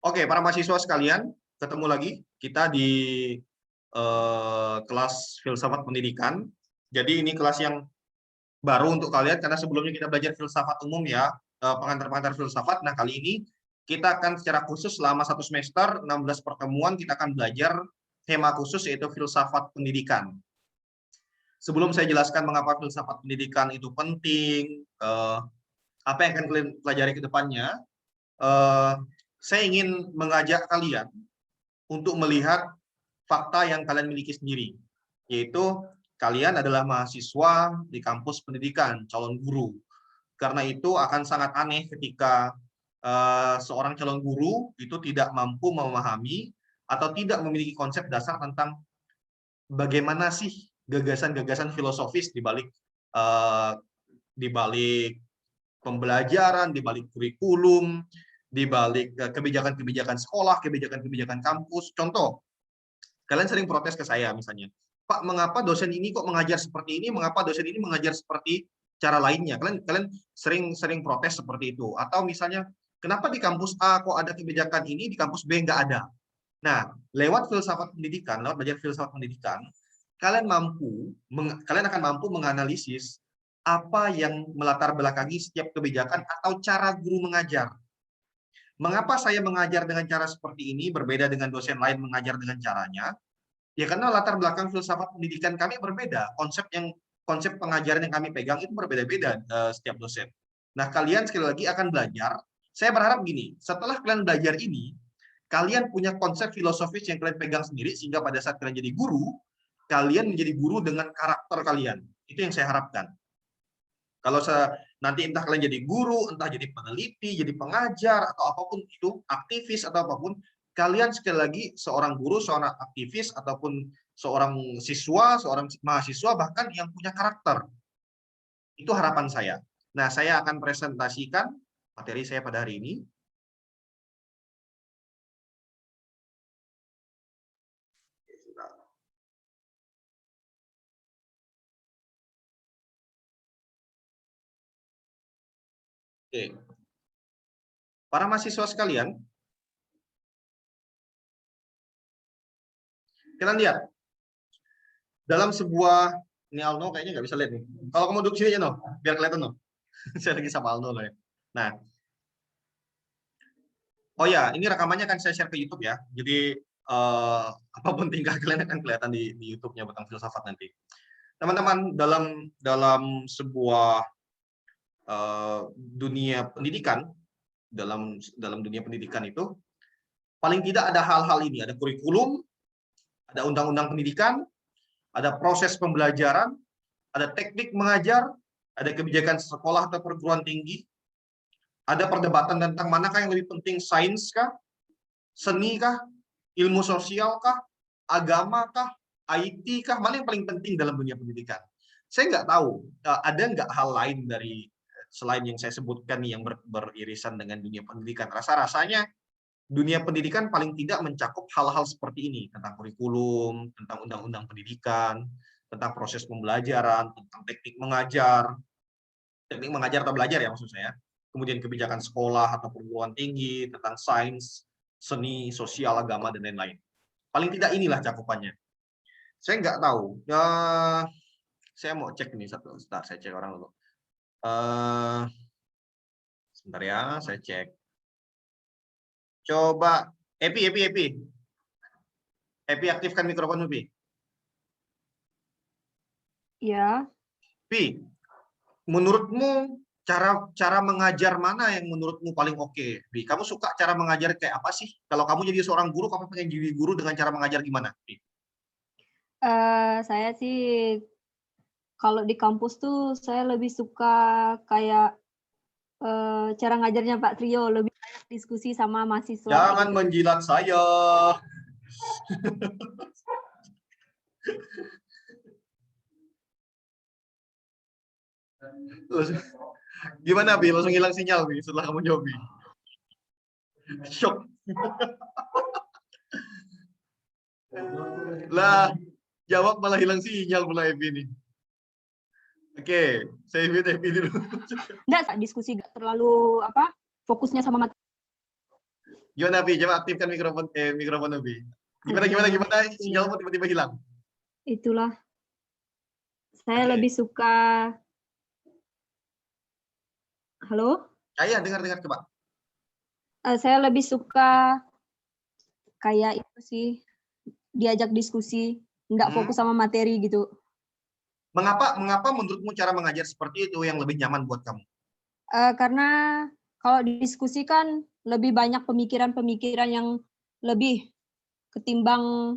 Oke, para mahasiswa sekalian, ketemu lagi kita di kelas filsafat pendidikan. Jadi ini kelas yang baru untuk kalian karena sebelumnya kita belajar filsafat umum ya, pengantar-pengantar filsafat. Nah, kali ini kita akan secara khusus selama 1 semester, 16 pertemuan, kita akan belajar tema khusus yaitu filsafat pendidikan. Sebelum saya jelaskan mengapa filsafat pendidikan itu penting, apa yang akan kalian pelajari ke depannya, saya ingin mengajak kalian untuk melihat fakta yang kalian miliki sendiri, yaitu kalian adalah mahasiswa di kampus pendidikan, calon guru. Karena itu akan sangat aneh ketika seorang calon guru itu tidak mampu memahami atau tidak memiliki konsep dasar tentang bagaimana sih gagasan-gagasan filosofis di balik pembelajaran, di balik kurikulum, di balik kebijakan-kebijakan sekolah, kebijakan-kebijakan kampus. Contoh, kalian sering protes ke saya misalnya, Pak, mengapa dosen ini kok mengajar seperti ini, mengapa dosen ini mengajar seperti cara lainnya? Kalian sering protes seperti itu. Atau misalnya, kenapa di kampus A kok ada kebijakan ini, di kampus B nggak ada? Nah, lewat filsafat pendidikan, lewat belajar filsafat pendidikan, kalian akan mampu menganalisis apa yang melatar belakangi setiap kebijakan atau cara guru mengajar. Mengapa saya mengajar dengan cara seperti ini, berbeda dengan dosen lain mengajar dengan caranya? Ya karena latar belakang filsafat pendidikan kami berbeda. Konsep pengajaran yang kami pegang itu berbeda-beda setiap dosen. Nah, kalian sekali lagi akan belajar. Saya berharap gini, setelah kalian belajar ini, kalian punya konsep filosofis yang kalian pegang sendiri, sehingga pada saat kalian jadi guru, kalian menjadi guru dengan karakter kalian. Itu yang saya harapkan. Kalau nanti entah kalian jadi guru, entah jadi peneliti, jadi pengajar, atau apapun itu, aktivis atau apapun, kalian sekali lagi seorang guru, seorang aktivis, ataupun seorang siswa, seorang mahasiswa, bahkan yang punya karakter. Itu harapan saya. Nah, saya akan presentasikan materi saya pada hari ini. Oke. Para mahasiswa sekalian, kalian lihat, dalam sebuah, ini Alno kayaknya nggak bisa lihat nih. Kalau kamu duduk sini aja, no, biar kelihatan, no. Saya lagi sama Alno loh ya. Nah, oh ya, ini rekamannya akan saya share ke YouTube ya. Jadi apapun tingkah kalian akan kelihatan di YouTube-nya Batang Filsafat nanti. Teman-teman, dalam sebuah dunia pendidikan, dalam dunia pendidikan itu paling tidak ada hal-hal ini, ada kurikulum, ada undang-undang pendidikan, ada proses pembelajaran, ada teknik mengajar, ada kebijakan sekolah atau perguruan tinggi, ada perdebatan tentang manakah yang lebih penting, sains kah, seni kah, ilmu sosial kah, agama kah, IT kah, mana yang paling penting dalam dunia pendidikan? Saya nggak tahu, ada nggak hal lain dari selain yang saya sebutkan nih yang beririsan dengan dunia pendidikan. Rasa-rasanya dunia pendidikan paling tidak mencakup hal-hal seperti ini, tentang kurikulum, tentang undang-undang pendidikan, tentang proses pembelajaran, tentang teknik mengajar atau belajar ya maksud saya, kemudian kebijakan sekolah atau perguruan tinggi, tentang sains, seni, sosial, agama, dan lain-lain. Paling tidak inilah cakupannya. Saya nggak tahu. Saya mau cek ini satu. Sebentar, saya cek orang dulu. Sebentar ya, saya cek. Coba, Epi. Epi, aktifkan mikrofon, Epi. Ya. Epi, menurutmu cara mengajar mana yang menurutmu paling oke? Epi, kamu suka cara mengajar kayak apa sih? Kalau kamu jadi seorang guru, kamu pengen jadi guru dengan cara mengajar gimana, Epi? Saya sih kalau di kampus tuh saya lebih suka kayak cara ngajarnya Pak Trio, lebih banyak diskusi sama mahasiswa kayak Jangan gitu. menjilat saya. Gimana, Bi? Langsung hilang sinyal, Bi, setelah kamu jawab, Bi. Shock. Lah, jawab malah hilang sinyal pula Epi ini. Oke, saya mute Epi dulu. Enggak, diskusi nggak terlalu fokusnya sama materi. Gimana, Pi? Coba aktifkan mikrofon Pi. Gimana, sinyalmu tiba-tiba hilang. Itulah. Saya Oke. lebih suka. Halo? Iya, dengar coba. Saya lebih suka kayak itu sih, diajak diskusi, nggak fokus sama materi gitu. Mengapa menurutmu cara mengajar seperti itu yang lebih nyaman buat kamu? Karena kalau diskusi kan lebih banyak pemikiran-pemikiran yang lebih ketimbang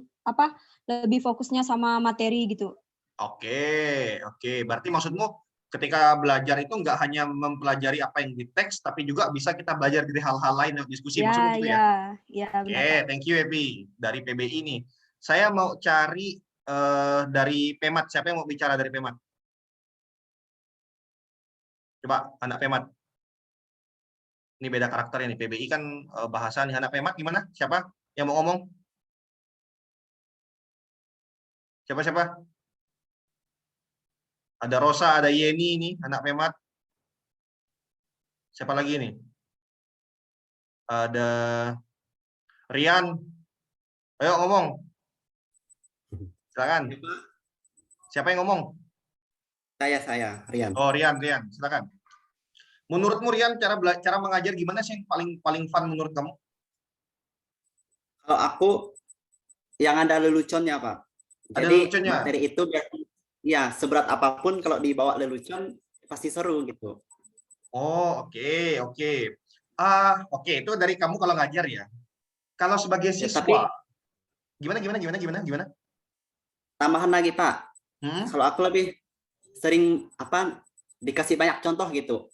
lebih fokusnya sama materi gitu. Oke. Berarti maksudmu ketika belajar itu nggak hanya mempelajari apa yang di teks, tapi juga bisa kita belajar dari hal-hal lain yang diskusi. Maksudmu gitu ya? Ya, benar, Oke, Pak. thank you, Epi. Dari PBI nih. Saya mau cari dari Pemat. Siapa yang mau bicara dari Pemat? Coba, anak Pemat. Ini beda karakternya nih. PBI kan bahasa nih. Anak Pemat gimana? Siapa yang mau ngomong? Siapa? Ada Rosa, ada Yeni nih, anak Pemat. Siapa lagi nih? Ada Rian. Ayo ngomong. Silakan. Siapa yang ngomong? Saya, Rian. Oh, Rian, silakan. Menurutmu Rian, cara mengajar gimana sih yang paling fun menurut kamu? Kalau aku yang ada leluconnya, Pak. Ada Jadi leluconnya? materi itu ya seberat apapun kalau dibawa lelucon pasti seru gitu. Oh, oke. Oke, itu dari kamu kalau ngajar ya. Kalau sebagai Ya, tapi siswa, gimana? tambahan lagi, Pak. Kalau aku lebih sering dikasih banyak contoh gitu.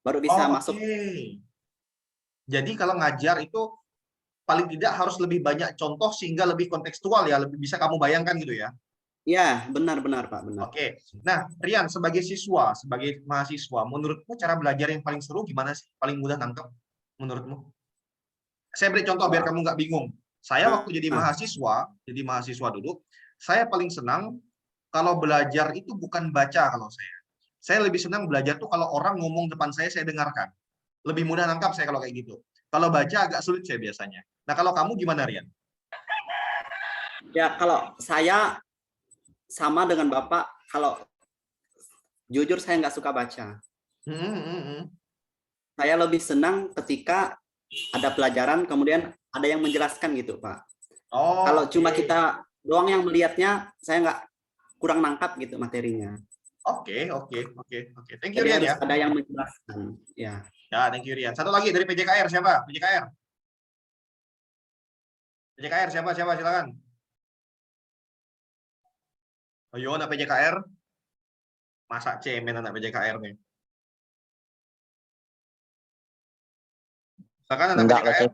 Baru bisa masuk. Jadi kalau ngajar itu paling tidak harus lebih banyak contoh sehingga lebih kontekstual ya, lebih bisa kamu bayangkan gitu ya. Ya, benar Pak, benar. Oke. Nah, Rian sebagai siswa, sebagai mahasiswa, menurutmu cara belajar yang paling seru gimana sih? Paling mudah nangkep menurutmu? Saya beri contoh biar kamu nggak bingung. Saya waktu jadi mahasiswa dulu, saya paling senang kalau belajar itu bukan baca kalau saya. Saya lebih senang belajar tuh kalau orang ngomong depan saya dengarkan. Lebih mudah nangkap saya kalau kayak gitu. Kalau baca agak sulit saya biasanya. Nah, kalau kamu gimana, Rian? Ya, kalau saya sama dengan Bapak, kalau jujur saya nggak suka baca. Saya lebih senang ketika ada pelajaran, kemudian ada yang menjelaskan gitu, Pak. Kalau cuma kita doang yang melihatnya, saya kurang nangkap gitu materinya. Oke. Thank you, Jadi Rian harus ya. ada yang menjelaskan. Ya, thank you, Rian. Satu lagi dari PJKR siapa? PJKR siapa? Silakan. Ayo, anak PJKR. Masa cemen anak PJKR nih. Silakan anak PJKR.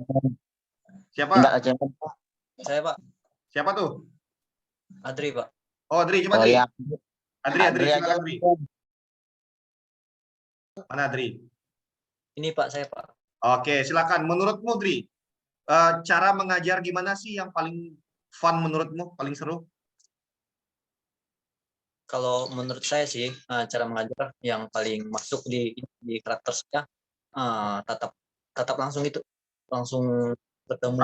Siapa? Enggak, cemen. Saya, Pak. Siapa tuh? Adri, Pak. Oh, Adri, coba Adri. Ya. Adri, silakan Adri. Mana Adri? Ini Pak, saya Pak. Oke, silakan. Menurutmu, Adri, cara mengajar gimana sih yang paling fun menurutmu, paling seru? Kalau menurut saya sih, cara mengajar yang paling masuk di karakter saya, tatap langsung itu, langsung bertemu.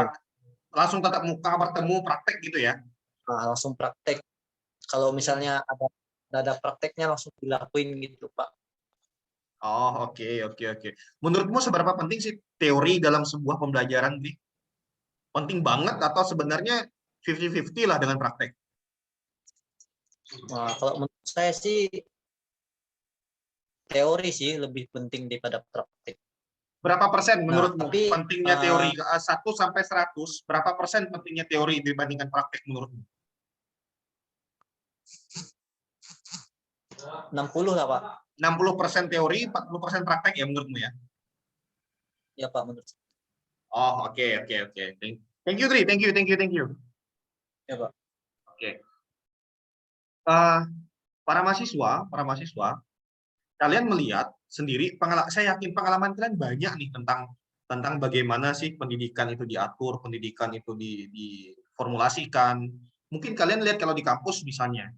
Langsung tatap muka, bertemu, praktek gitu ya? Langsung praktek. Kalau misalnya ada prakteknya langsung dilakuin gitu, Pak. Oh, oke. Menurutmu seberapa penting sih teori dalam sebuah pembelajaran, Dri? Penting banget atau sebenarnya 50-50 lah dengan praktek? Nah, kalau menurut saya sih teori sih lebih penting daripada praktek. Berapa persen menurutmu pentingnya teori? 1 sampai 100, berapa persen pentingnya teori dibandingkan praktek menurutmu? 60 lah, Pak. 60% teori, 40% praktek ya menurutmu ya? Ya, Pak, menurut saya. Oh, oke. Thank you, Dri. Thank you. Ya, Pak. Oke. Para mahasiswa, kalian melihat sendiri, saya yakin pengalaman kalian banyak nih tentang bagaimana sih pendidikan itu diatur, pendidikan itu diformulasikan. Mungkin kalian lihat kalau di kampus misalnya,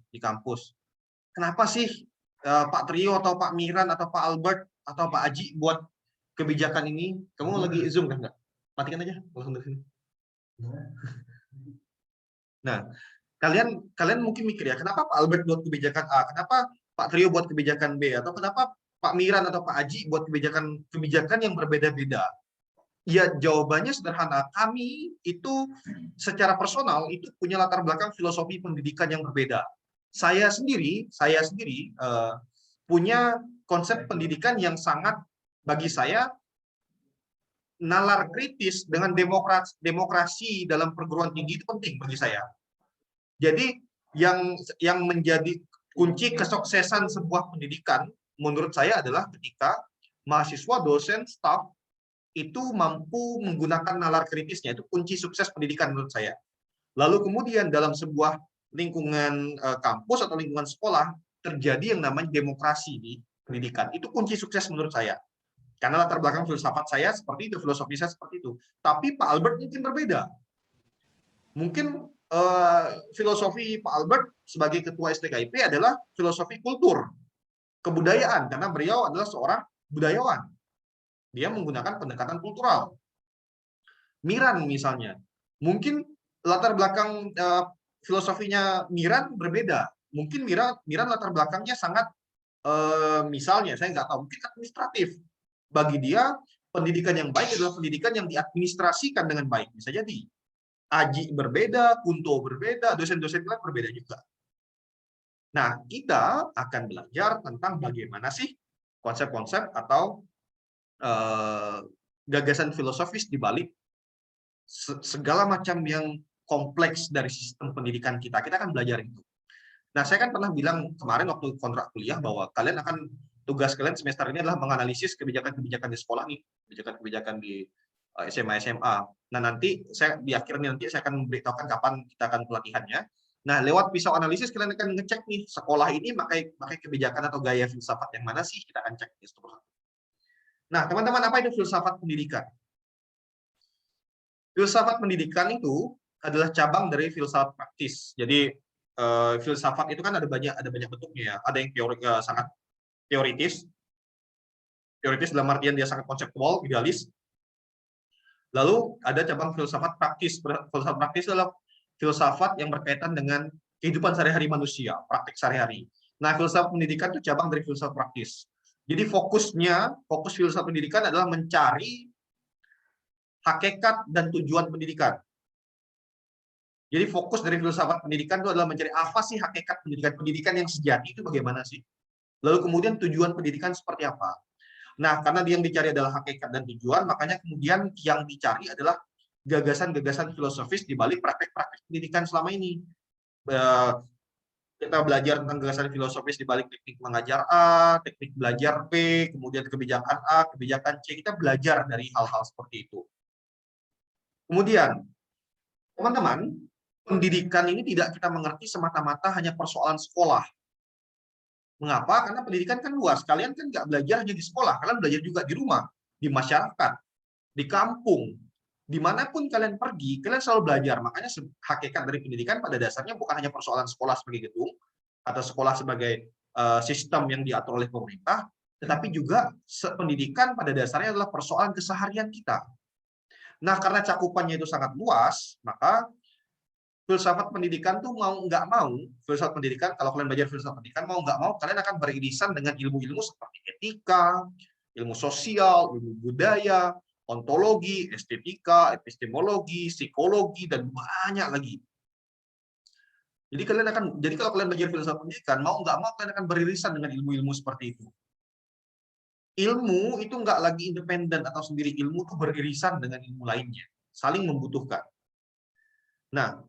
kenapa sih Pak Trio atau Pak Miran atau Pak Albert atau Pak Aji buat kebijakan ini? Kamu lagi Zoom kan nggak? Matikan aja langsung dari sini. Nah, kalian mungkin mikir ya, kenapa Pak Albert buat kebijakan A, kenapa Pak Trio buat kebijakan B, atau kenapa Pak Miran atau Pak Aji buat kebijakan yang berbeda-beda? Ya, jawabannya sederhana. Kami itu secara personal itu punya latar belakang filosofi pendidikan yang berbeda. Saya sendiri punya konsep pendidikan yang sangat, bagi saya, nalar kritis dengan demokrasi dalam perguruan tinggi itu penting bagi saya. Jadi yang menjadi kunci kesuksesan sebuah pendidikan menurut saya adalah ketika mahasiswa, dosen, staf itu mampu menggunakan nalar kritisnya. Itu kunci sukses pendidikan menurut saya. Lalu kemudian dalam sebuah lingkungan kampus atau lingkungan sekolah terjadi yang namanya demokrasi di pendidikan. Itu kunci sukses menurut saya. Karena latar belakang filsafat saya seperti itu, filosofi saya seperti itu. Tapi Pak Albert mungkin berbeda. Mungkin filosofi Pak Albert sebagai ketua STKIP adalah filosofi kultur, kebudayaan, karena beliau adalah seorang budayawan. Dia menggunakan pendekatan kultural. Miran misalnya, mungkin latar belakang filosofinya Miran berbeda. Mungkin Miran latar belakangnya sangat, misalnya, saya nggak tahu, mungkin administratif. Bagi dia, pendidikan yang baik adalah pendidikan yang diadministrasikan dengan baik. Bisa jadi. Aji berbeda, Kunto berbeda, dosen-dosen lain berbeda juga. Nah, kita akan belajar tentang bagaimana sih konsep-konsep atau gagasan filosofis di balik segala macam yang kompleks dari sistem pendidikan kita. Kita akan belajar itu. Nah, saya kan pernah bilang kemarin waktu kontrak kuliah bahwa tugas kalian semester ini adalah menganalisis kebijakan-kebijakan di sekolah nih, kebijakan-kebijakan di SMA, SMA. Nah, nanti di akhirnya saya akan memberitahukan kapan kita akan pelatihannya. Nah, lewat pisau analisis kalian akan ngecek nih, sekolah ini pakai kebijakan atau gaya filsafat yang mana sih, kita akan cek. Nah, teman-teman, apa itu filsafat pendidikan? Filsafat pendidikan itu adalah cabang dari filsafat praktis. Jadi, filsafat itu kan ada banyak bentuknya ya. Ada yang sangat teoritis dalam artian dia sangat konseptual, idealis. Lalu ada cabang filsafat praktis. Filsafat praktis adalah filsafat yang berkaitan dengan kehidupan sehari-hari manusia, praktik sehari-hari. Nah, filsafat pendidikan itu cabang dari filsafat praktis. Jadi fokus filsafat pendidikan adalah mencari hakikat dan tujuan pendidikan. Jadi fokus dari filsafat pendidikan itu adalah mencari apa sih hakikat pendidikan yang sejati itu bagaimana sih? Lalu kemudian tujuan pendidikan seperti apa? Nah, karena yang dicari adalah hakikat dan tujuan, makanya kemudian yang dicari adalah gagasan-gagasan filosofis di balik praktek-praktek pendidikan selama ini. Kita belajar tentang gagasan filosofis di balik teknik mengajar A, teknik belajar B, kemudian kebijakan A, kebijakan C. Kita belajar dari hal-hal seperti itu. Kemudian, teman-teman, pendidikan ini tidak kita mengerti semata-mata hanya persoalan sekolah. Mengapa? Karena pendidikan kan luas. Kalian kan nggak belajar hanya di sekolah, kalian belajar juga di rumah, di masyarakat, di kampung, dimanapun kalian pergi, kalian selalu belajar. Makanya hakikat dari pendidikan pada dasarnya bukan hanya persoalan sekolah sebagai gedung, atau sekolah sebagai sistem yang diatur oleh pemerintah, tetapi juga pendidikan pada dasarnya adalah persoalan keseharian kita. Nah, karena cakupannya itu sangat luas, maka filsafat pendidikan tuh mau nggak mau, filsafat pendidikan, kalau kalian belajar filsafat pendidikan, mau nggak mau, kalian akan beririsan dengan ilmu-ilmu seperti etika, ilmu sosial, ilmu budaya, ontologi, estetika, epistemologi, psikologi, dan banyak lagi. Jadi kalau kalian belajar filsafat pendidikan, mau nggak mau, kalian akan beririsan dengan ilmu-ilmu seperti itu. Ilmu itu nggak lagi independen atau sendiri, ilmu itu beririsan dengan ilmu lainnya, saling membutuhkan. Nah,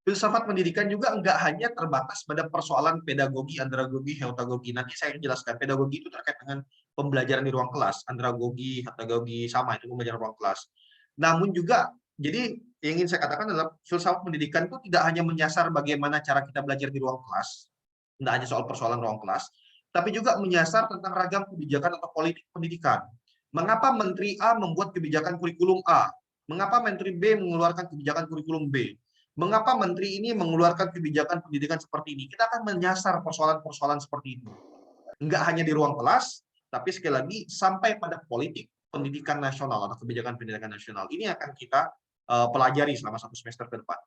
filsafat pendidikan juga nggak hanya terbatas pada persoalan pedagogi, andragogi, heutagogi. Nanti saya jelaskan, pedagogi itu terkait dengan pembelajaran di ruang kelas, andragogi, heutagogi, sama itu pembelajaran ruang kelas. Namun juga, jadi yang ingin saya katakan adalah filsafat pendidikan itu tidak hanya menyasar bagaimana cara kita belajar di ruang kelas, tidak hanya soal persoalan ruang kelas, tapi juga menyasar tentang ragam kebijakan atau politik pendidikan. Mengapa Menteri A membuat kebijakan kurikulum A? Mengapa Menteri B mengeluarkan kebijakan kurikulum B? Mengapa menteri ini mengeluarkan kebijakan pendidikan seperti ini? Kita akan menyasar persoalan-persoalan seperti itu. Enggak hanya di ruang kelas, tapi sekali lagi sampai pada politik. pendidikan nasional atau kebijakan pendidikan nasional. Ini akan kita pelajari selama 1 semester ke depan.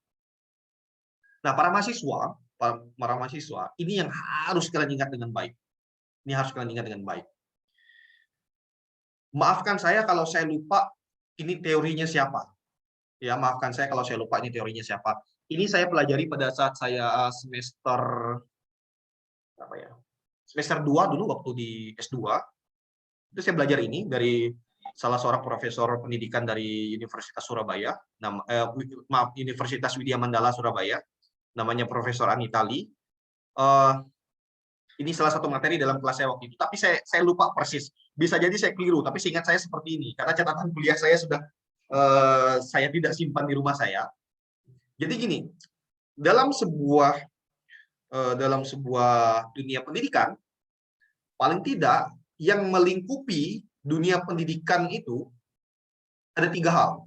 Nah, para mahasiswa, ini yang harus kalian ingat dengan baik. Ini harus kalian ingat dengan baik. Maafkan saya kalau saya lupa ini teorinya siapa. Ya, maafkan saya kalau saya lupa ini teorinya siapa. Ini saya pelajari pada saat saya semester apa ya? Semester 2 dulu waktu di S2. Itu saya belajar ini dari salah seorang profesor pendidikan dari Universitas Surabaya, Universitas Widya Mandala Surabaya, namanya Profesor Anitali. Ini salah satu materi dalam kelas saya waktu itu, tapi saya lupa persis. Bisa jadi saya keliru, tapi seingat saya seperti ini, karena catatan kuliah saya sudah saya tidak simpan di rumah saya. Jadi gini, dalam sebuah dunia pendidikan, paling tidak yang melingkupi dunia pendidikan itu ada 3 hal,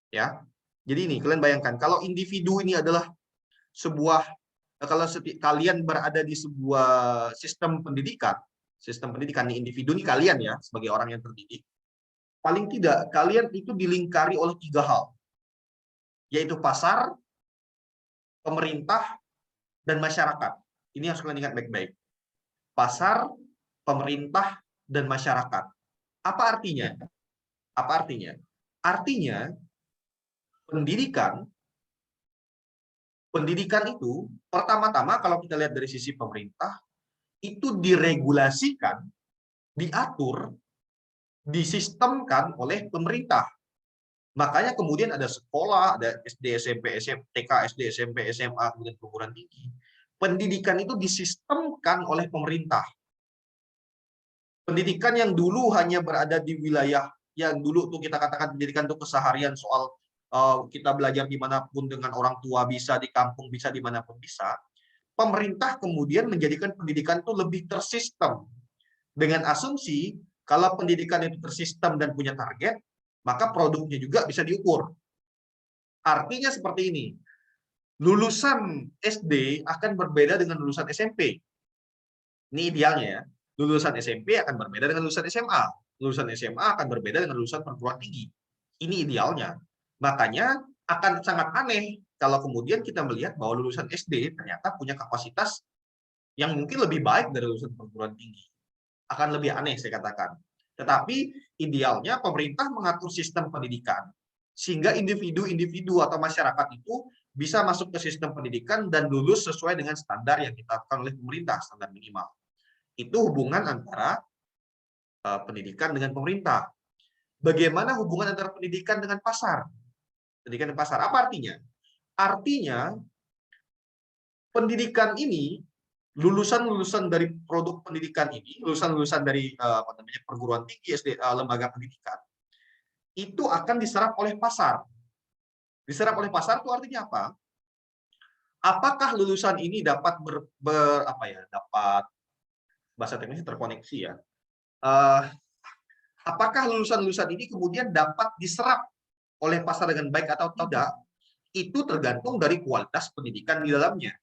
ya. Jadi ini kalian bayangkan, kalau individu ini adalah kalau kalian berada di sebuah sistem pendidikan nih, individu ini kalian ya sebagai orang yang terdidik, paling tidak kalian itu dilingkari oleh 3 hal, yaitu pasar, pemerintah, dan masyarakat. Ini harus kalian ingat baik-baik. Pasar, pemerintah, dan masyarakat. Apa artinya? Artinya pendidikan itu pertama-tama kalau kita lihat dari sisi pemerintah itu diregulasikan, diatur, disistemkan oleh pemerintah. Makanya kemudian ada sekolah, ada SD, SMP, TK, SD, SMP, SMA, kemudian perguruan tinggi. Pendidikan itu disistemkan oleh pemerintah. Pendidikan yang dulu hanya berada di wilayah yang dulu tuh kita katakan pendidikan itu keseharian soal kita belajar dimanapun dengan orang tua, bisa di kampung, bisa dimanapun bisa. Pemerintah kemudian menjadikan pendidikan itu lebih tersistem. Dengan asumsi, kalau pendidikan itu tersistem dan punya target, maka produknya juga bisa diukur. Artinya seperti ini, lulusan SD akan berbeda dengan lulusan SMP. Ini idealnya ya. Lulusan SMP akan berbeda dengan lulusan SMA. Lulusan SMA akan berbeda dengan lulusan perguruan tinggi. Ini idealnya. Makanya akan sangat aneh kalau kemudian kita melihat bahwa lulusan SD ternyata punya kapasitas yang mungkin lebih baik dari lulusan perguruan tinggi. Akan lebih aneh saya katakan. Tetapi idealnya pemerintah mengatur sistem pendidikan sehingga individu-individu atau masyarakat itu bisa masuk ke sistem pendidikan dan lulus sesuai dengan standar yang ditetapkan oleh pemerintah, standar minimal. Itu hubungan antara pendidikan dengan pemerintah. Bagaimana hubungan antara pendidikan dengan pasar? Pendidikan dan pasar, apa artinya? Artinya, pendidikan ini, lulusan-lulusan dari produk pendidikan ini, lulusan-lulusan dari perguruan tinggi, SD, lembaga pendidikan, itu akan diserap oleh pasar. Diserap oleh pasar itu artinya apa? Apakah lulusan ini dapat dapat bahasa teknisnya terkoneksi ya? Apakah lulusan-lulusan ini kemudian dapat diserap oleh pasar dengan baik atau tidak? Itu tergantung dari kualitas pendidikan di dalamnya.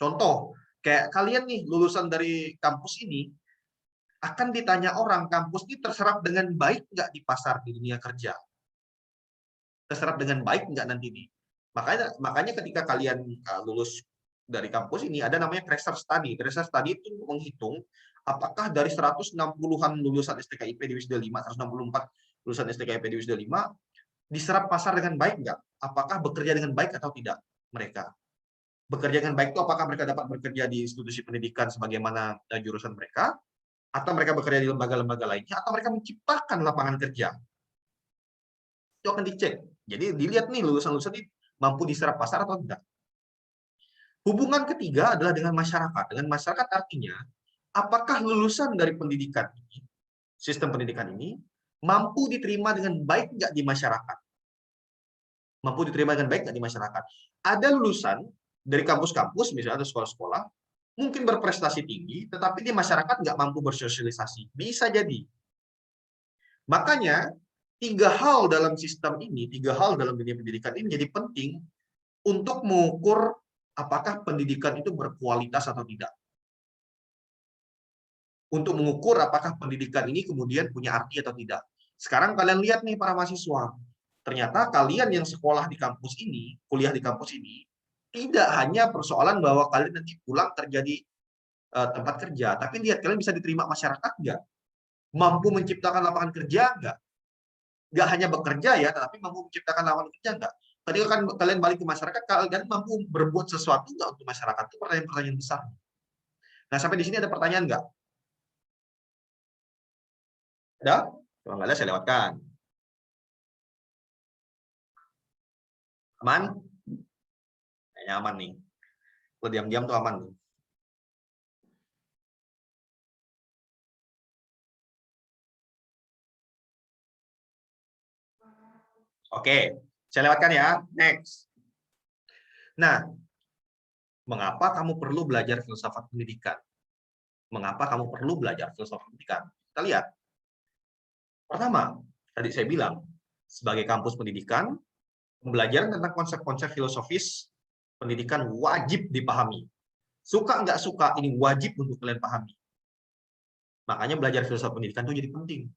Contoh, kayak kalian nih lulusan dari kampus ini, akan ditanya orang, kampus ini terserap dengan baik nggak di pasar di dunia kerja? Terserap dengan baik nggak nanti nih? Makanya ketika kalian lulus dari kampus ini, ada namanya tracer study. Tracer study itu menghitung apakah dari 160-an lulusan STKIP di Wisda 5, 164 lulusan STKIP di Wisda 5, diserap pasar dengan baik nggak? Apakah bekerja dengan baik atau tidak mereka? Bekerja dengan baik itu apakah mereka dapat bekerja di institusi pendidikan sebagaimana jurusan mereka, atau mereka bekerja di lembaga-lembaga lainnya, atau mereka menciptakan lapangan kerja? Itu akan dicek. Jadi dilihat nih lulusan-lulusan ini mampu diserap pasar atau tidak. Hubungan ketiga adalah dengan masyarakat. Dengan masyarakat artinya, apakah lulusan dari pendidikan ini, sistem pendidikan ini, mampu diterima dengan baik nggak di masyarakat? Mampu diterima dengan baik nggak di masyarakat? Ada lulusan dari kampus-kampus, misalnya sekolah-sekolah, mungkin berprestasi tinggi, tetapi di masyarakat nggak mampu bersosialisasi. Bisa jadi. Makanya, 3 hal dalam sistem ini, 3 hal dalam dunia pendidikan ini menjadi penting untuk mengukur apakah pendidikan itu berkualitas atau tidak. Untuk mengukur apakah pendidikan ini kemudian punya arti atau tidak. Sekarang kalian lihat nih para mahasiswa, ternyata kalian yang sekolah di kampus ini, kuliah di kampus ini, tidak hanya persoalan bahwa kalian nanti pulang terjadi tempat kerja, tapi lihat kalian bisa diterima masyarakat nggak? Mampu menciptakan lapangan kerja nggak? Nggak hanya bekerja ya, tapi mampu menciptakan lapangan kerja nggak? Ketika kan kalian balik ke masyarakat, kalian mampu berbuat sesuatu nggak untuk masyarakat? Itu pertanyaan-pertanyaan besar. Nah, sampai di sini ada pertanyaan nggak? Ada? Kalau nggak ada, saya lewatkan. Aman? Kayaknya aman nih. Kalau diam-diam tuh aman. Oke, saya lewatkan ya. Next. Nah, mengapa kamu perlu belajar filsafat pendidikan? Mengapa kamu perlu belajar filsafat pendidikan? Kita lihat. Pertama, tadi saya bilang, sebagai kampus pendidikan, pembelajaran tentang konsep-konsep filosofis pendidikan wajib dipahami. Suka nggak suka, ini wajib untuk kalian pahami. Makanya belajar filsafat pendidikan itu jadi penting.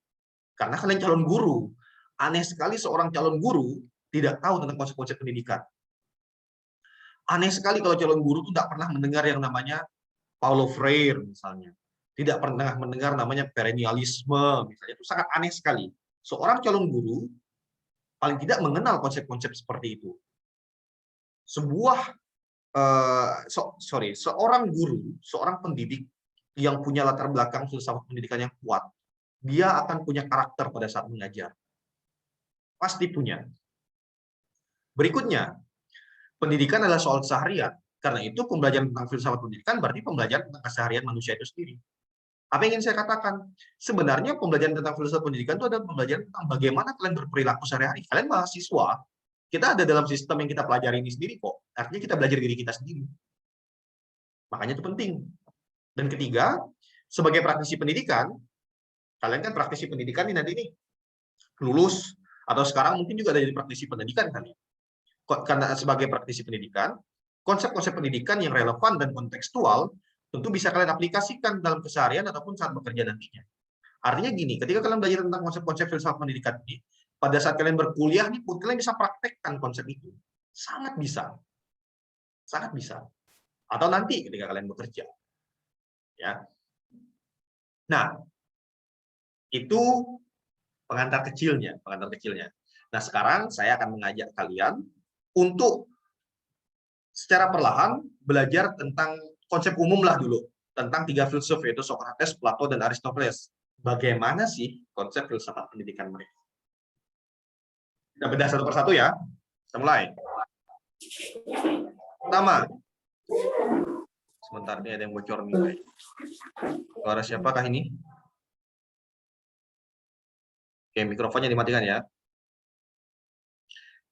Karena kalian calon guru. Aneh sekali seorang calon guru tidak tahu tentang konsep-konsep pendidikan. Aneh sekali kalau calon guru itu tidak pernah mendengar yang namanya Paulo Freire misalnya. Tidak pernah mendengar namanya perennialisme misalnya. Itu sangat aneh sekali. Seorang calon guru paling tidak mengenal konsep-konsep seperti itu. Seorang guru, seorang pendidik yang punya latar belakang filsafat pendidikan yang kuat, dia akan punya karakter pada saat mengajar. Pasti punya. Berikutnya, pendidikan adalah soal keseharian. Karena itu pembelajaran tentang filsafat pendidikan berarti pembelajaran tentang keseharian manusia itu sendiri. Apa yang ingin saya katakan? Sebenarnya pembelajaran tentang filsafat pendidikan itu adalah pembelajaran tentang bagaimana kalian berperilaku sehari-hari. Kalian mahasiswa, kita ada dalam sistem yang kita pelajari ini sendiri kok. Artinya kita belajar diri kita sendiri. Makanya itu penting. Dan ketiga, sebagai praktisi pendidikan, kalian kan praktisi pendidikan ini nanti nih, lulus, atau sekarang mungkin juga ada jadi praktisi pendidikan kan ya. Karena sebagai praktisi pendidikan, konsep-konsep pendidikan yang relevan dan kontekstual tentu bisa kalian aplikasikan dalam keseharian ataupun saat bekerja nantinya. Artinya gini, ketika kalian belajar tentang konsep-konsep filsafat pendidikan ini, pada saat kalian berkuliah nih pun kalian bisa praktekkan konsep itu. Sangat bisa. Sangat bisa. Atau nanti ketika kalian bekerja. Ya. Nah, itu pengantar kecilnya. Nah, sekarang saya akan mengajak kalian untuk secara perlahan belajar tentang konsep umum lah dulu, tentang 3 filsuf, yaitu Socrates, Plato, dan Aristoteles. Bagaimana sih konsep filsafat pendidikan mereka? Kita bedah satu persatu ya. Kita mulai. Pertama, sebentar, ini ada yang bocor nih. Suara siapakah ini? Oke, mikrofonnya dimatikan ya.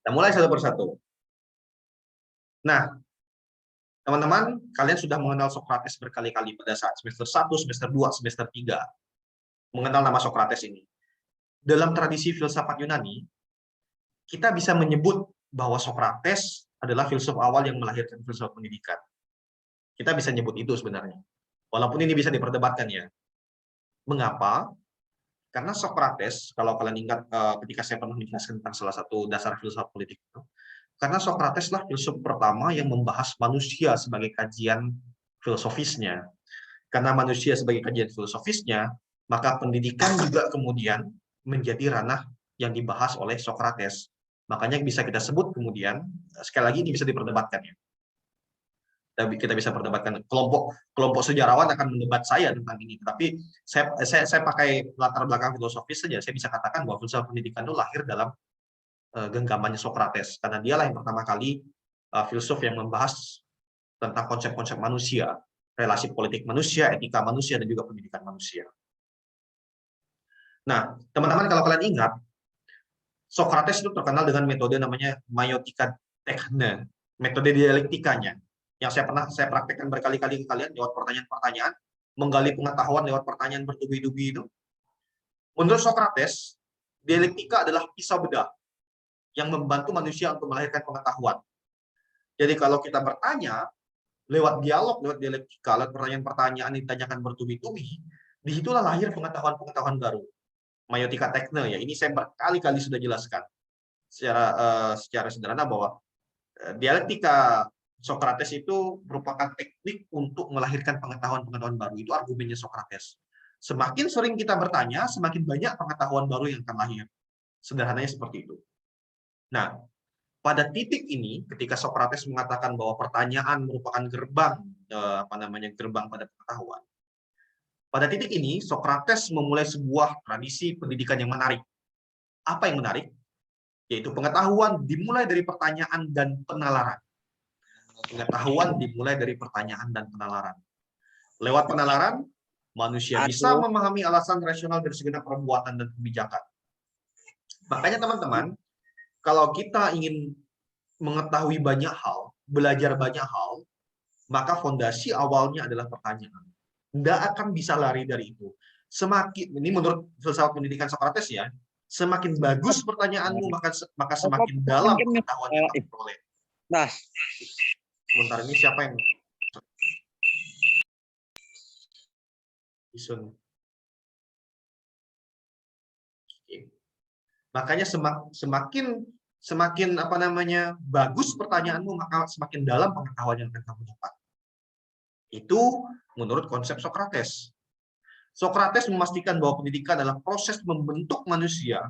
Kita mulai satu persatu. Nah, teman-teman, kalian sudah mengenal Socrates berkali-kali pada saat semester 1, semester 2, semester 3. Mengenal nama Socrates ini. Dalam tradisi filsafat Yunani, kita bisa menyebut bahwa Socrates adalah filsuf awal yang melahirkan filsafat pendidikan. Kita bisa nyebut itu sebenarnya. Walaupun ini bisa diperdebatkan ya. Mengapa? Karena Socrates, kalau kalian ingat ketika saya pernah menjelaskan tentang salah satu dasar filsafat politik itu, karena Socrates lah filsuf pertama yang membahas manusia sebagai kajian filosofisnya. Karena manusia sebagai kajian filosofisnya, maka pendidikan juga kemudian menjadi ranah yang dibahas oleh Socrates. Makanya bisa kita sebut kemudian, sekali lagi ini bisa diperdebatkan ya. Kita bisa perdebatkan, kelompok sejarawan akan mendebat saya tentang ini, tapi saya pakai latar belakang filosofis saja. Saya bisa katakan bahwa filsafat pendidikan itu lahir dalam genggamannya Socrates, karena dialah yang pertama kali filsuf yang membahas tentang konsep-konsep manusia, relasi politik manusia, etika manusia, dan juga pendidikan manusia. Nah, teman-teman, kalau kalian ingat, Socrates itu terkenal dengan metode namanya maiotika techne, metode dialektikanya, yang saya praktekkan berkali-kali ke kalian lewat pertanyaan-pertanyaan, menggali pengetahuan lewat pertanyaan bertubi-tubi itu. Menurut Socrates, dialektika adalah pisau bedah yang membantu manusia untuk melahirkan pengetahuan. Jadi kalau kita bertanya, lewat dialog, lewat dialektika, lewat pertanyaan-pertanyaan yang ditanyakan bertubi-tubi, disitulah lahir pengetahuan-pengetahuan baru. Maiotika tekne ya. Ini saya berkali-kali sudah jelaskan secara sederhana bahwa dialektika Sokrates itu merupakan teknik untuk melahirkan pengetahuan-pengetahuan baru. Itu argumennya Sokrates. Semakin sering kita bertanya, semakin banyak pengetahuan baru yang akan lahir. Sederhananya seperti itu. Nah, pada titik ini, ketika Sokrates mengatakan bahwa pertanyaan merupakan gerbang, gerbang pada pengetahuan. Pada titik ini, Sokrates memulai sebuah tradisi pendidikan yang menarik. Apa yang menarik? Yaitu pengetahuan dimulai dari pertanyaan dan penalaran. Pengetahuan dimulai dari pertanyaan dan penalaran. Lewat penalaran, manusia bisa memahami alasan rasional dari segenap perbuatan dan kebijakan. Makanya teman-teman, kalau kita ingin mengetahui banyak hal, belajar banyak hal, maka fondasi awalnya adalah pertanyaan. Tidak akan bisa lari dari itu. Semakin, ini menurut filsafat pendidikan Sokrates ya, semakin bagus pertanyaanmu, maka semakin dalam pengetahuan yang kamu peroleh. Nah, sebentar ini siapa yang Isun? Makanya semakin bagus pertanyaanmu, maka semakin dalam pengetahuan yang akan kamu dapat. Itu menurut konsep Sokrates. Sokrates memastikan bahwa pendidikan adalah proses membentuk manusia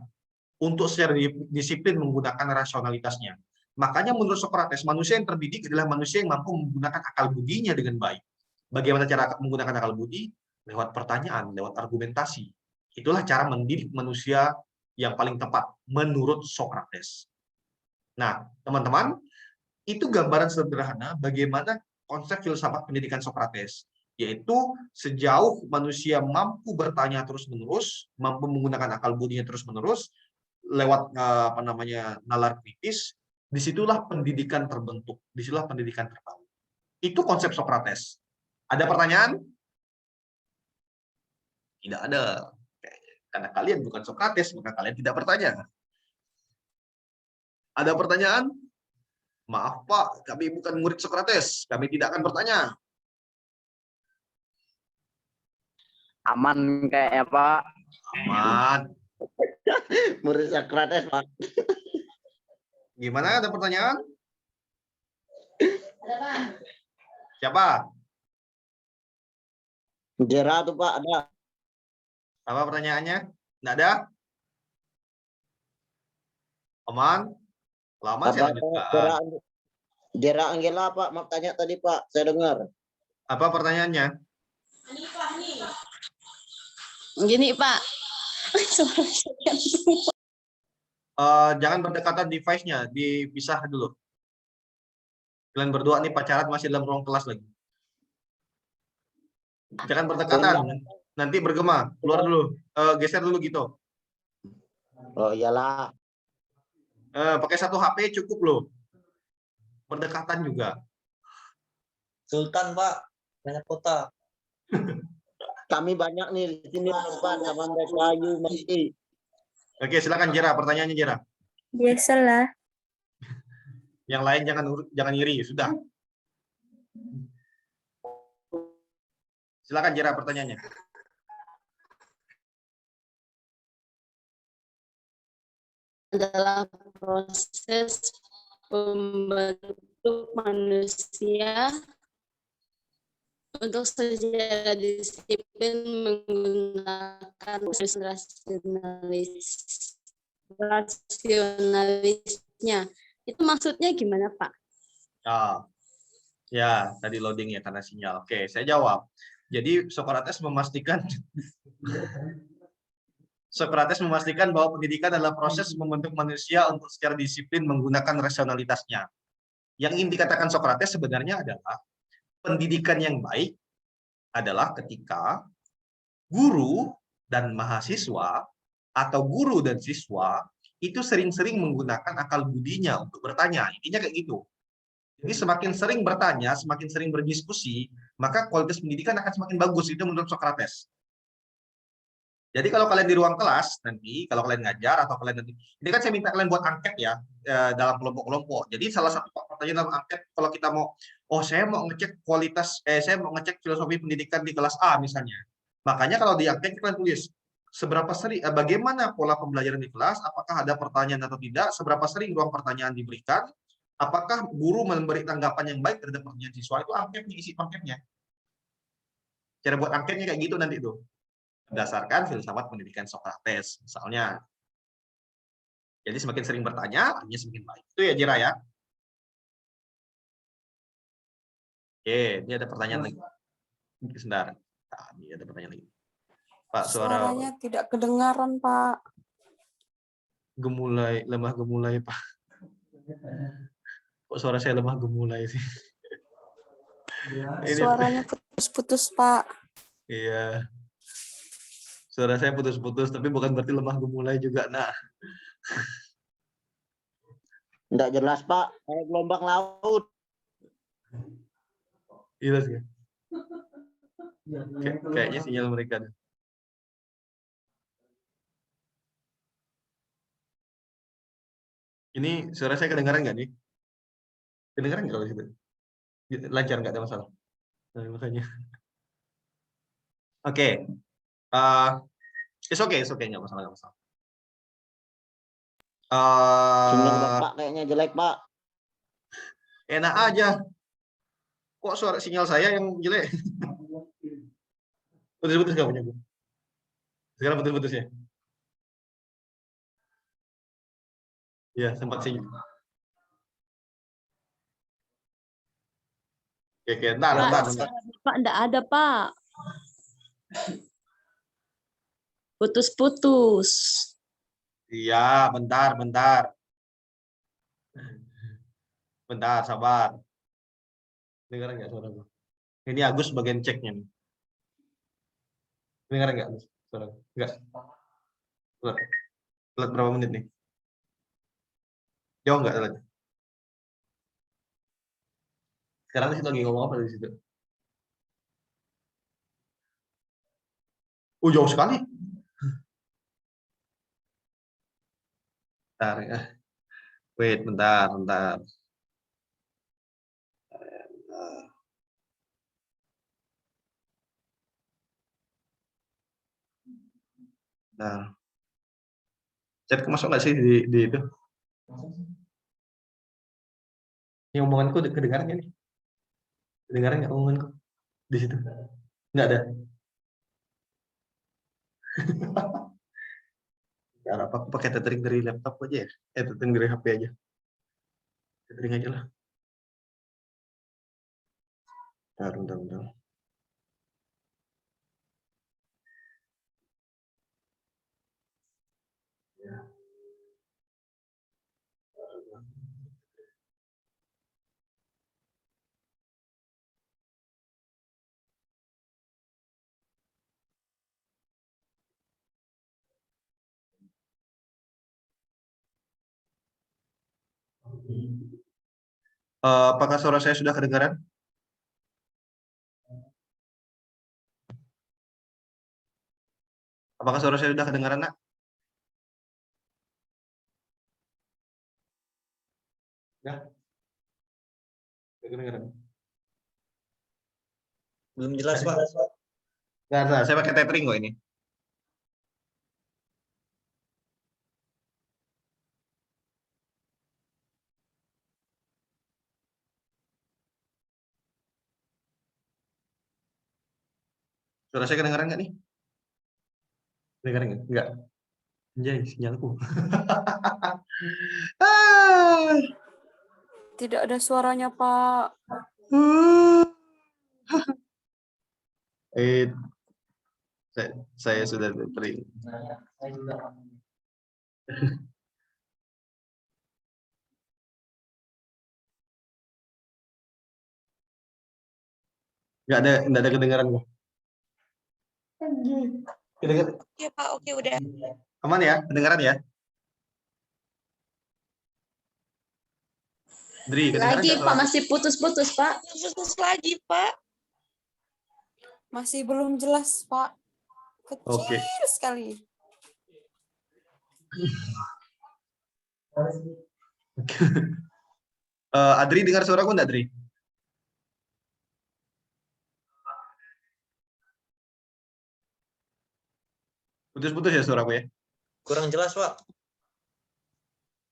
untuk secara disiplin menggunakan rasionalitasnya. Makanya menurut Sokrates, manusia yang terdidik adalah manusia yang mampu menggunakan akal budinya dengan baik. Bagaimana cara menggunakan akal budi? Lewat pertanyaan, lewat argumentasi. Itulah cara mendidik manusia yang paling tepat menurut Sokrates. Nah, teman-teman, itu gambaran sederhana bagaimana konsep filsafat pendidikan Sokrates, yaitu sejauh manusia mampu bertanya terus-menerus, mampu menggunakan akal budinya terus-menerus, lewat nalar kritis, disitulah pendidikan terbentuk, disitulah pendidikan terbangun. Itu konsep Sokrates. Ada pertanyaan? Tidak ada. Karena kalian bukan Sokrates, maka kalian tidak bertanya. Ada pertanyaan? Maaf Pak, kami bukan murid Sokrates, kami tidak akan bertanya. aman kayak Pak. Aman. Murid Sokrates, Pak. Gimana, ada pertanyaan? Siapa? Jera tuh Pak, ada. Apa pertanyaannya? Nggak ada? Aman? Lama saya lanjutkan. Jera Anggela Pak, mau tanya tadi Pak, saya dengar. Apa pertanyaannya? Gini Pak. Jangan berdekatan device-nya, dipisah dulu. Kalian berdua nih pacaran masih dalam ruang kelas lagi. Jangan berdekatan, nanti bergema. Keluar dulu, geser dulu gitu. Oh iyalah. Pakai satu HP cukup loh. Berdekatan juga. Sultan Pak, banyak kota. Kami banyak nih di sini Pak, Abang Kayu masih. Oke, silakan Jera, pertanyaannya Jera. Biasalah. Yang lain jangan iri, sudah. Silakan Jera pertanyaannya. Adalah proses membentuk manusia untuk secara disiplin menggunakan rasionalisnya. Itu maksudnya gimana, Pak? Ya, tadi loading ya karena sinyal. Oke, saya jawab. Jadi Sokrates memastikan bahwa pendidikan adalah proses membentuk manusia untuk secara disiplin menggunakan rasionalitasnya. Yang ingin dikatakan Sokrates sebenarnya adalah pendidikan yang baik adalah ketika guru dan mahasiswa atau guru dan siswa itu sering-sering menggunakan akal budinya untuk bertanya. Intinya kayak gitu. Jadi semakin sering bertanya, semakin sering berdiskusi, maka kualitas pendidikan akan semakin bagus. Itu menurut Sokrates. Jadi kalau kalian di ruang kelas nanti, kalau kalian ngajar atau kalian nanti, ini kan saya minta kalian buat angket ya dalam kelompok-kelompok. Jadi salah satu pertanyaan dalam angket, kalau kita mau, saya mau ngecek kualitas, saya mau ngecek filosofi pendidikan di kelas A misalnya. Makanya kalau di angket kalian tulis seberapa sering, bagaimana pola pembelajaran di kelas, apakah ada pertanyaan atau tidak, seberapa sering ruang pertanyaan diberikan, apakah guru memberi tanggapan yang baik terhadap pertanyaan siswa, itu angketnya, isi angketnya. Cara buat angketnya kayak gitu nanti tuh. Berdasarkan filsafat pendidikan Socrates, misalnya. Jadi semakin sering bertanya, artinya semakin baik. Itu ya, Jira ya. Oke, ini ada pertanyaan lagi. Sebentar. Nah, ini ada pertanyaan lagi. Pak, Suaranya tidak kedengaran, Pak. gemulai, lemah gemulai, Pak. Kok suara saya lemah gemulai sih? Ini, Suaranya putus-putus, Pak. iya. Suara saya putus-putus, tapi bukan berarti lemah gemulai juga. Nah, Tidak jelas, Pak. Kayak gelombang laut. jelas ya. Kayaknya sinyal mereka. Ini suara saya kedengaran nggak nih? Kedengaran nggak kalau di situ? Lancar, nggak ada masalah. Nah, makanya. Oke. It's okay, nggak masalah, nggak masalah. Sinyal Bapak kayaknya jelek, Pak. Enak aja. Kok suara sinyal saya yang jelek? Putus-putus nggak punya gue? Sekarang putus-putus ya? Iya, sempat sinyal. Oke, entar. Pak, enggak ada, Pak. Putus-putus. Iya, bentar. Bentar, sabar. Dengar nggak suara gue? Ini Agus bagian ceknya nih. Dengar nggak Agus suara? Nggak. Telat berapa menit nih? Jauh nggak telat? Sekarang di situ lagi ngomong apa di situ? Jauh sekali. Bentar ya. Wait, bentar. Nah, chat masuk nggak sih di itu? Ini omonganku kedengaran nggak nih? Kedengaran nggak omonganku di situ? Nggak ada. Nggak apa, aku pakai tethering dari laptop aja ya. Tethering dari HP aja. Tethering aja lah. Bentar. Apakah suara saya sudah kedengaran? Apakah suara saya sudah kedengaran, Nak? Ya. Kedengaran. Belum jelas, Pak. Nggak ada, saya pakai tethering kok ini. Suara saya kedengaran nggak nih? Kedengaran nggak? Nggak. Anjay, sinyalku. Tidak ada suaranya, Pak. Saya sudah tethering. Nggak ada kedengaran kok. Kedengaran. Oke, Pak, oke udah. Aman ya? Kedengaran ya? Dri, kedengaran Lagi, nggak Pak, suara? masih putus-putus, Pak. Putus lagi, Pak. Masih belum jelas, Pak. Kecil Oke. sekali. Adri dengar suaraku enggak, Adri? Putus-putus ya suaraku ya. Kurang jelas, Pak.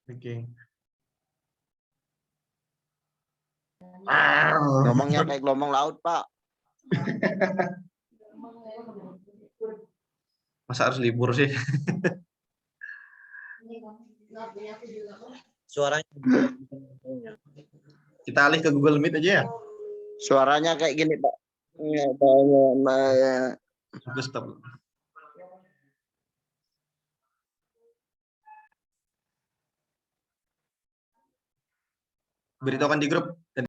Oke. Ngomongnya kayak gelombang laut, Pak. Masa harus libur sih? Suaranya. Kita alih ke Google Meet aja ya. Suaranya kayak gini, Pak. Aku stop. Beritahukan di grup.